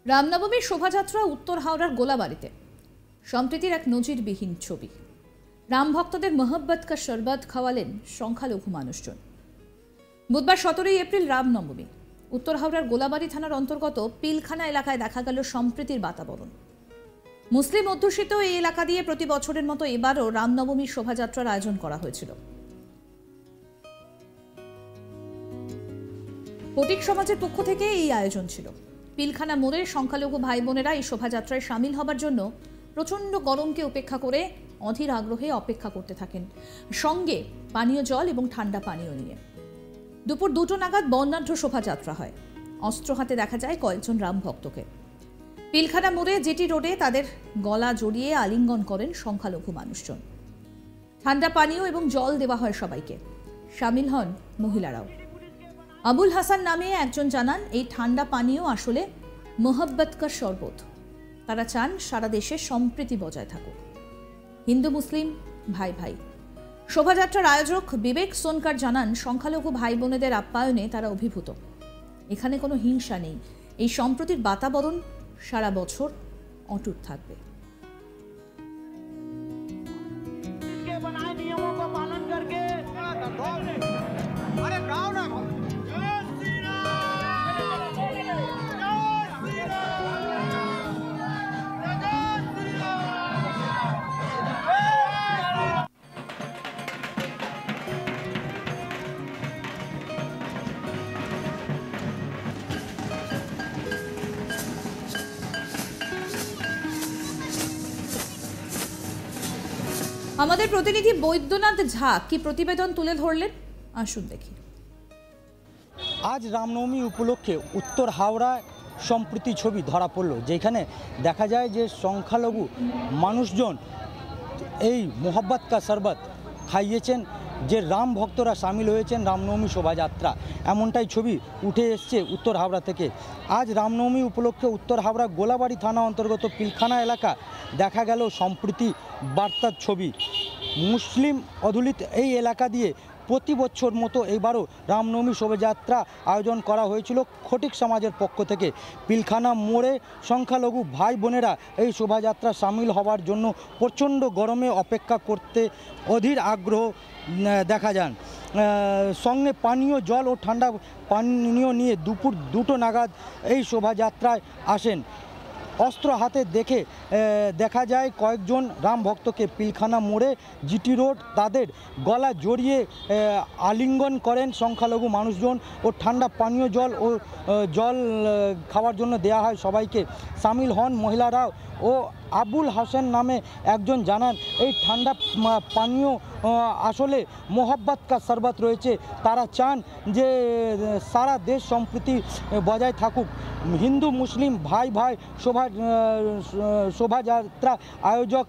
রামনবমীর শোভাযাত্রা উত্তর হাওড়ার গোলাবাড়িতে। সম্প্রীতির এক নজিরবিহীন ছবি। রাম ভক্তদের মোহব্বত কা শরবত খাওয়ালেন সংখ্যালঘু মানুষজন। বুধবার 17 এপ্রিল রামনবমী। উত্তর হাওড়ার গোলাবাড়ি থানার অন্তর্গত পিলখানা এলাকায় দেখা গেল সম্প্রীতির বাতাবরণ। মুসলিম অধ্যুষিত এই এলাকা দিয়ে প্রতি বছরের মতো এবারও রামনবমীর শোভাযাত্রার আয়োজন করা হয়েছিল। ফটিক সমাজের পক্ষ থেকে এই আয়োজন ছিল। পিলখানা মোড়ে সংখ্যালঘু ভাই বোনেরা এই শোভাযাত্রায় সামিল হবার জন্য প্রচণ্ড গরমকে উপেক্ষা করে অধীর আগ্রহে অপেক্ষা করতে থাকেন, সঙ্গে পানীয় জল এবং ঠান্ডা পানীয় নিয়ে। দুপুর 2টো নাগাদ বর্ণাঢ্য শোভাযাত্রা হয়। অস্ত্র হাতে দেখা যায় কয়েকজন রাম ভক্তকে। পিলখানা মোড়ে জেটি রোডে তাদের গলা জড়িয়ে আলিঙ্গন করেন সংখ্যালঘু মানুষজন। ঠান্ডা পানীয় এবং জল দেওয়া হয় সবাইকে। সামিল হন মহিলারাও। আবুল হাসান নামে একজন জানান, এই ঠান্ডা পানীয় আসলে মোহব্বত কা শরবত। তারা চান সারা দেশে সম্প্রীতি বজায় থাকুক, হিন্দু মুসলিম ভাই ভাই। শোভাযাত্রার আয়োজক বিবেক সোনকার জানান, সংখ্যালঘু ভাই বোনেদের আপ্যায়নে তারা অভিভূত। এখানে কোনো হিংসা নেই। এই সম্প্রীতির বাতাবরণ সারা বছর অটুট থাকবে। আমাদের প্রতিনিধি বৈদ্যনাথ ঝা কি প্রতিবেদন তুলে ধরলেন, আসুন দেখি। আজ রামনবমী উপলক্ষে উত্তর হাওড়ায় সম্প্রীতি ছবি ধরা পড়ল, যেখানে দেখা যায় যে সংখ্যালঘু মানুষজন এই মোহব্বত কা শরবত খাইয়েছেন, যে রাম ভক্তরা সামিল হয়েছেন রামনবমী শোভাযাত্রা, এমনটাই ছবি উঠে এসছে উত্তর হাওড়া থেকে। আজ রামনবমী উপলক্ষে উত্তর হাওড়া গোলাবাড়ি থানা অন্তর্গত পিলখানা এলাকা দেখা গেল সম্প্রীতি বার্তার ছবি। মুসলিম অধুলিত এই এলাকা দিয়ে প্রতি বছর মতো এবারও রামনবমী শোভাযাত্রা আয়োজন করা হয়েছিল ফটিক সমাজের পক্ষ থেকে। পিলখানা মোড়ে সংখ্যালঘু ভাই বোনেরা এই শোভাযাত্রা সামিল হওয়ার জন্য প্রচণ্ড গরমে অপেক্ষা করতে অধীর আগ্রহ দেখা যান। সঙ্গে পানীয় জল ও ঠান্ডা পানীয় নিয়ে দুপুর 2টো নাগাদ এই শোভাযাত্রায় আসেন। অস্ত্র হাতে দেখে দেখা যায় কয়েকজন রাম ভক্তকে পিলখানা মোড়ে জিটি রোড তাদের গলা জড়িয়ে আলিঙ্গন করেন সংখ্যালঘু মানুষজন ও ঠান্ডা পানীয় জল ও জল খাওয়ার জন্য দেওয়া হয় সবাইকে। সামিল হন মহিলারাও। ও আবুল হাসান নামে একজন জানান, এই ঠান্ডা পানীয় আসলে মোহব্বত কা শরবত রয়েছে। তারা চান যে সারা দেশ সম্প্রীতি বজায় থাকুক। হিন্দু মুসলিম ভাই ভাই শোভাযাত্রা আয়োজক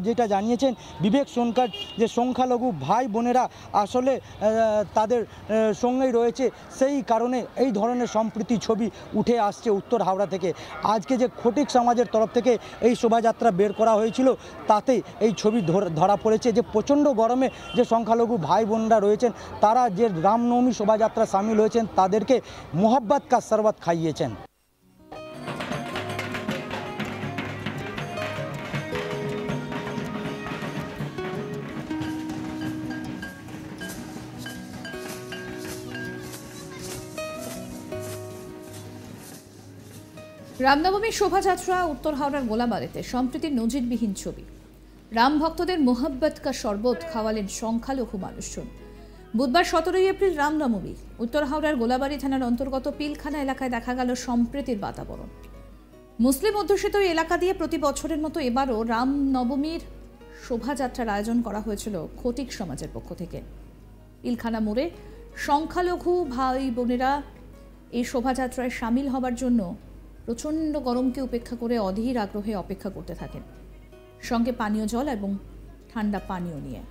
যেটা জানিয়েছেন বিবেক সোনকার, যে সংখ্যালঘু ভাই বোনেরা আসলে তাদের সঙ্গেই রয়েছে, সেই কারণে এই ধরনের সম্প্রীতি ছবি উঠে আসছে উত্তর হাওড়া থেকে। আজকে যে ফটিক সমাজের তরফ থেকে এই শোভাযাত্রা বের করা হয়েছিল, তাতে এই ছবি ধরা পড়েছে যে প্রচণ্ড গরমে যে সংখ্যালঘু ভাই বোনরা রয়েছেন তারা যে রামনবমী শোভাযাত্রা সামিল হয়েছেন তাদেরকে মোহব্বত কা শরবত খাইয়েছেন। রামনবমীর শোভাযাত্রা উত্তর হাওড়ার গোলাবাড়িতে। সম্প্রীতির নজিরবিহীন ছবি। রাম ভক্তদের মোহব্বত কা শরবত খাওয়ালেন সংখ্যালঘু মানুষজন। বুধবার 17 এপ্রিল রামনবমী। উত্তর হাওড়ার গোলাবাড়ি থানার অন্তর্গত পিলখানা এলাকায় দেখা গেল সম্প্রীতির বাতাবরণ। মুসলিম অধ্যুষিত এলাকা দিয়ে প্রতি বছরের মতো এবারও রামনবমীর শোভাযাত্রার আয়োজন করা হয়েছিল ফটিক সমাজের পক্ষ থেকে। পিলখানা মোড়ে সংখ্যালঘু ভাই বোনেরা এই শোভাযাত্রায় সামিল হবার জন্য প্রচণ্ড গরমকে উপেক্ষা করে অধীর আগ্রহে অপেক্ষা করতে থাকেন, সঙ্গে পানীয় জল এবং ঠান্ডা পানীয় নিয়ে।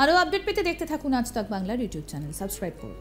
আরও আপডেট পেতে দেখতে থাকুন আজ তাক বাংলার ইউটিউব চ্যানেল, সাবস্ক্রাইব করুন।